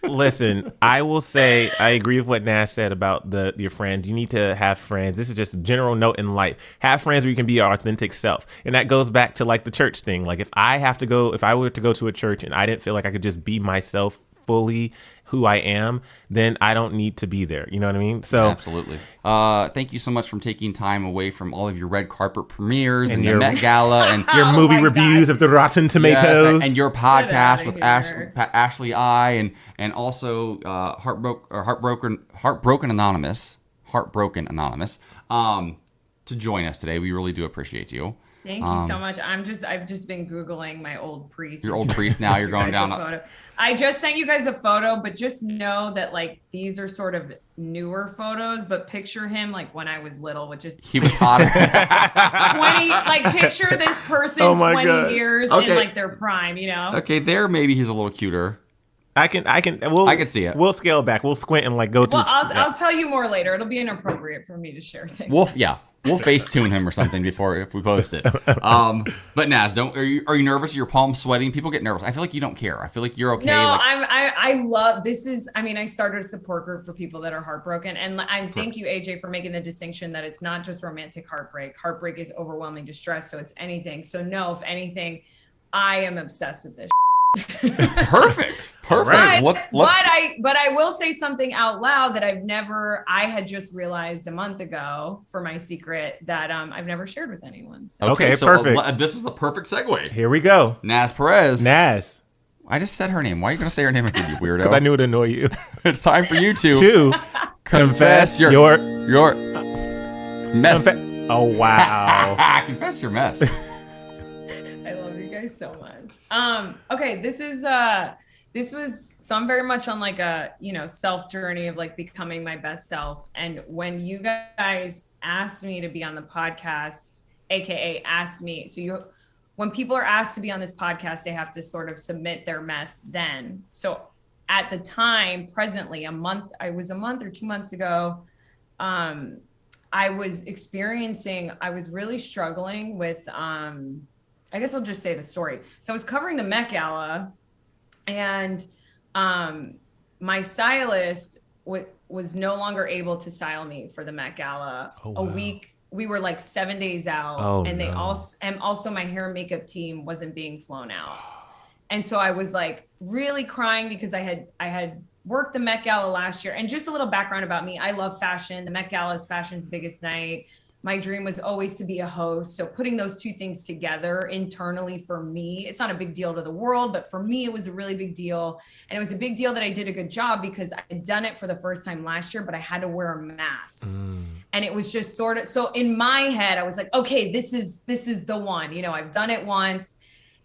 listen, I will say I agree with what Naz said about your friends. You need to have friends. This is just a general note in life. Have friends where you can be your authentic self. And that goes back to like the church thing. Like if I were to go to a church and I didn't feel like I could just be myself fully who I am, then I don't need to be there. You know what I mean? So absolutely. Thank you so much for taking time away from all of your red carpet premieres and your Met Gala and your movie reviews of the Rotten Tomatoes and your podcast with Ashley I and also Heartbroken Anonymous to join us today. We really do appreciate you. Thank you so much. I've just been Googling my old priest. Your old priest now. You're going down. I just sent you guys a photo, but just know that like these are sort of newer photos, but picture him like when I was little, which is he was hotter. 20, like picture this person 20 years in like their prime, you know? Okay, there maybe he's a little cuter. I can see it. We'll scale back. We'll squint and like go through. Well, I'll tell you more later. It'll be inappropriate for me to share things. We'll face tune him or something if we post it. But Naz, are you nervous? Are your palms sweating? People get nervous. I feel like you don't care. I feel like you're okay. No, I love this. I started a support group for people that are heartbroken, and thank you, AJ, for making the distinction that it's not just romantic heartbreak. Heartbreak is overwhelming distress, so it's anything. So no, if anything, I am obsessed with this. Perfect. Right. But I will say something out loud that I had just realized a month ago for my secret that I've never shared with anyone. So. Okay, so perfect. This is the perfect segue. Here we go. Naz Perez. Naz. I just said her name. Why are you going to say her name again, you weirdo? Because I knew it would annoy you. It's time for you to confess your mess. Oh, wow. Confess your mess. I love you guys so much. Okay, this was so I'm very much on like a self journey of like becoming my best self. And when you guys asked me to be on the podcast, aka asked me, when people are asked to be on this podcast, they have to sort of submit their mess then. So at the time, presently, I was a month or 2 months ago, I was really struggling with I guess I'll just say the story. So I was covering the Met Gala, and my stylist was no longer able to style me for the Met Gala. Oh, wow. A week, we were like 7 days out, and also my hair and makeup team wasn't being flown out. And so I was like really crying because I had worked the Met Gala last year. And just a little background about me: I love fashion. The Met Gala is fashion's biggest night. My dream was always to be a host. So putting those two things together internally for me, it's not a big deal to the world, but for me, it was a really big deal. And it was a big deal that I did a good job because I had done it for the first time last year, but I had to wear a mask. And it was just sort of, so in my head, I was like, okay, this is the one, I've done it once.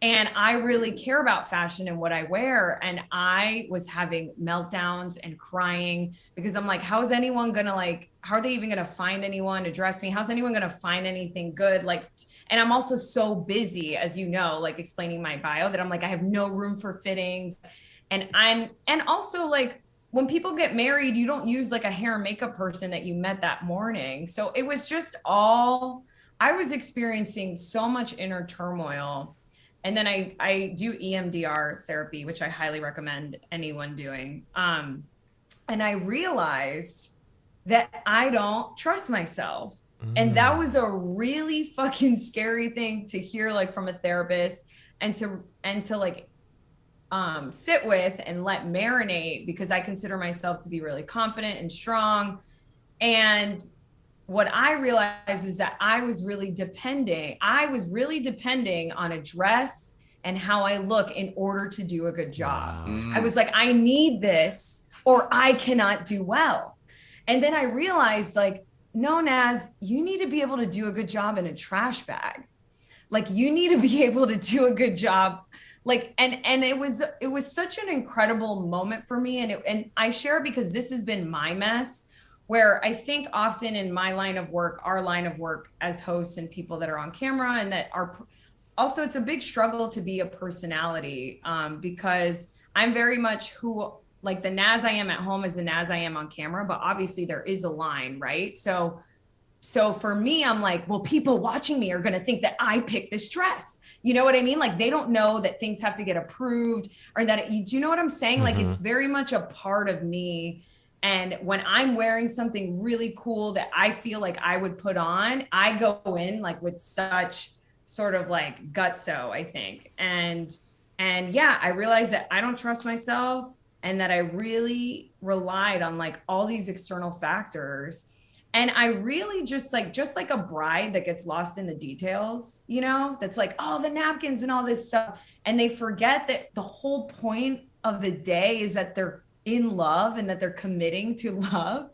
And I really care about fashion and what I wear. And I was having meltdowns and crying because I'm like, how is anyone going to like, how are they even going to find anyone to dress me? How's anyone going to find anything good? Like, and I'm also so busy, as you know, like explaining my bio, that I'm like, I have no room for fittings. And also like, when people get married, you don't use like a hair and makeup person that you met that morning. So it was just I was experiencing so much inner turmoil. And then I do EMDR therapy, which I highly recommend anyone doing. And I realized that I don't trust myself. And that was a really fucking scary thing to hear, like from a therapist, and to like sit with and let marinate, because I consider myself to be really confident and strong. And what I realized was that I was really depending on a dress and how I look in order to do a good job. Wow. I was like, I need this or I cannot do well. And then I realized, like, no, Naz, you need to be able to do a good job in a trash bag. Like, you need to be able to do a good job. Like, and it was such an incredible moment for me. And I share it because this has been my mess, where I think often in my line of work, our line of work as hosts and people that are on camera, and that are also, it's a big struggle to be a personality, because I'm very much who, like, the Naz I am at home is the Naz I am on camera, but obviously there is a line, right? So for me, I'm like, well, people watching me are going to think that I picked this dress. You know what I mean? Like, they don't know that things have to get approved, or that, do you know what I'm saying? Mm-hmm. Like, it's very much a part of me. And when I'm wearing something really cool that I feel like I would put on, I go in like with such sort of like gutso, I think. And yeah, I realized that I don't trust myself, and that I really relied on like all these external factors. And I really just like a bride that gets lost in the details, you know, that's like, oh, the napkins and all this stuff. And they forget that the whole point of the day is that they're in love and that they're committing to love.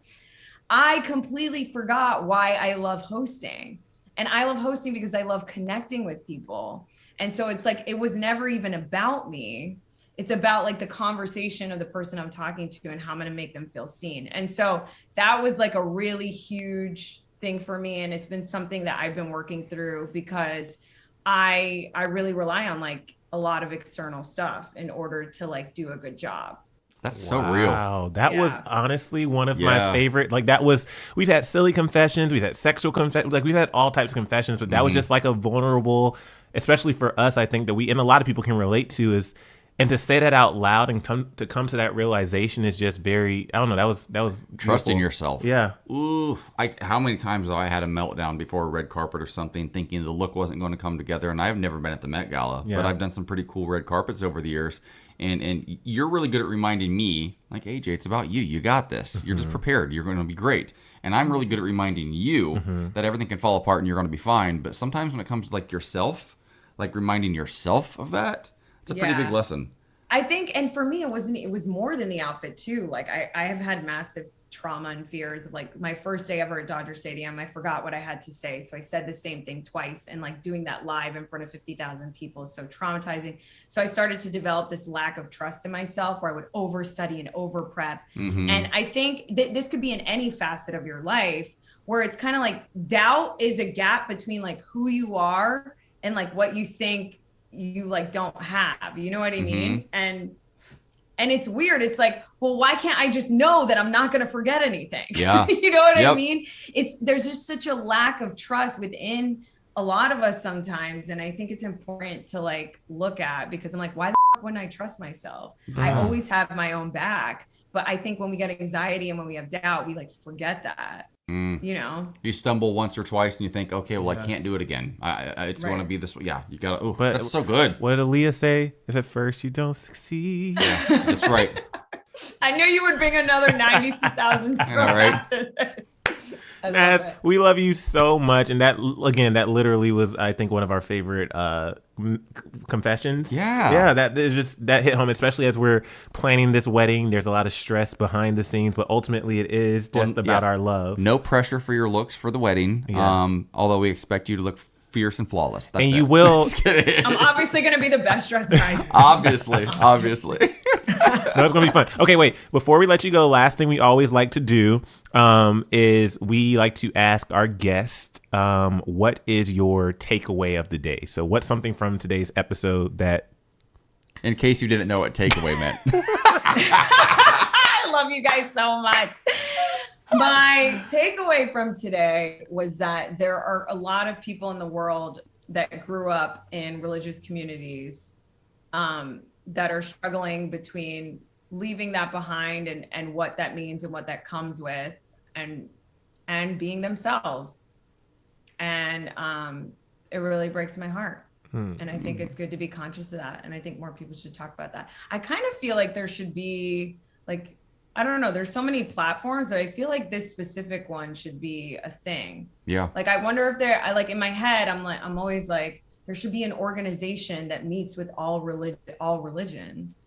I completely forgot why I love hosting. And I love hosting because I love connecting with people. And so it's like, it was never even about me. It's about like the conversation of the person I'm talking to and how I'm going to make them feel seen. And so that was like a really huge thing for me. And it's been something that I've been working through, because I really rely on like a lot of external stuff in order to like do a good job. That's so real. Wow, that was honestly one of my favorite. Like, that was, we've had silly confessions, we've had sexual confessions, like we've had all types of confessions, but that was just like a vulnerable, especially for us, I think that and a lot of people can relate to, is, and to say that out loud and to come to that realization is just very, I don't know, that was trust in beautiful. yourself. Yeah. Ooh, how many times have I had a meltdown before a red carpet or something, thinking the look wasn't going to come together? And I've never been at the Met Gala, but I've done some pretty cool red carpets over the years. And you're really good at reminding me, like, AJ, it's about you. You got this. You're just prepared. You're going to be great. And I'm really good at reminding you that everything can fall apart and you're going to be fine. But sometimes when it comes to like yourself, like reminding yourself of that, it's a pretty big lesson. I think, and for me, it was more than the outfit too. Like I have had massive trauma and fears of like my first day ever at Dodger Stadium. I forgot what I had to say. So I said the same thing twice, and like doing that live in front of 50,000 people is so traumatizing. So I started to develop this lack of trust in myself, where I would overstudy and over prep. And I think that this could be in any facet of your life, where it's kind of like doubt is a gap between like who you are and like what you think you like don't have, you know what I mean? And it's weird. It's like, well, why can't I just know that I'm not going to forget anything? Yeah. You know what I mean? There's just such a lack of trust within a lot of us sometimes. And I think it's important to like look at, because I'm like, why the f- wouldn't I trust myself? I always have my own back. But I think when we get anxiety and when we have doubt, we like forget that. You know, you stumble once or twice and you think, okay, well, I can't do it again. It's going to be this way. Yeah, you got to. But that's so good. What did Aaliyah say? If at first you don't succeed. Yeah, that's right. I knew you would bring another 90,000 after that. Naz, we love you so much, and that literally was, I think, one of our favorite confessions. That hit home, especially as we're planning this wedding. There's a lot of stress behind the scenes, but ultimately it is just about our love. No pressure for your looks for the wedding. Although we expect you to look fierce and flawless. That's And it. you will. Just kidding. I'm obviously going to be the best dressed bride. Obviously. No, it's gonna be fun. Okay, wait. Before we let you go, last thing we always like to do is we like to ask our guest, what is your takeaway of the day? So, what's something from today's episode that? In case you didn't know what takeaway meant. I love you guys so much. My takeaway from today was that there are a lot of people in the world that grew up in religious communities that are struggling between leaving that behind and what that means and what that comes with and being themselves. And it really breaks my heart. And I think it's good to be conscious of that. And I think more people should talk about that. I kind of feel like there should be like, I don't know, there's so many platforms that I feel like this specific one should be a thing. Yeah. Like, I wonder if I like in my head, I'm always like, there should be an organization that meets with all religions,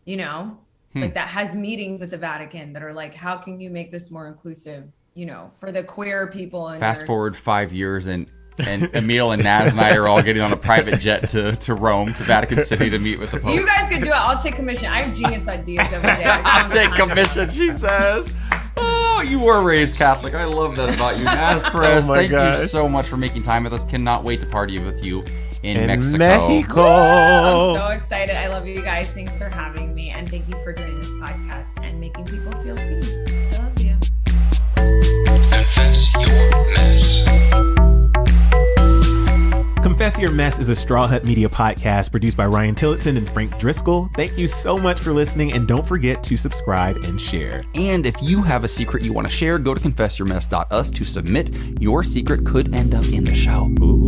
you know, like that has meetings at the Vatican that are like, how can you make this more inclusive, you know, for the queer people? And Fast forward 5 years and Emile and Naz and I are all getting on a private jet to Rome, to Vatican City to meet with the Pope. You guys can do it. I'll take commission. I have genius ideas every day. I'll take commission, she says. Oh, you were raised Catholic. I love that about you. Naz Perez, thank you so much for making time with us. Cannot wait to party with you in Mexico. I'm so excited. I love you guys. Thanks for having me. And thank you for doing this podcast and making people feel seen. I love you. Confess your mess. Confess Your Mess is a Straw Hut Media podcast produced by Ryan Tillotson and Frank Driscoll. Thank you so much for listening, and don't forget to subscribe and share. And if you have a secret you want to share, go to confessyourmess.us to submit. Your secret could end up in the show. Ooh.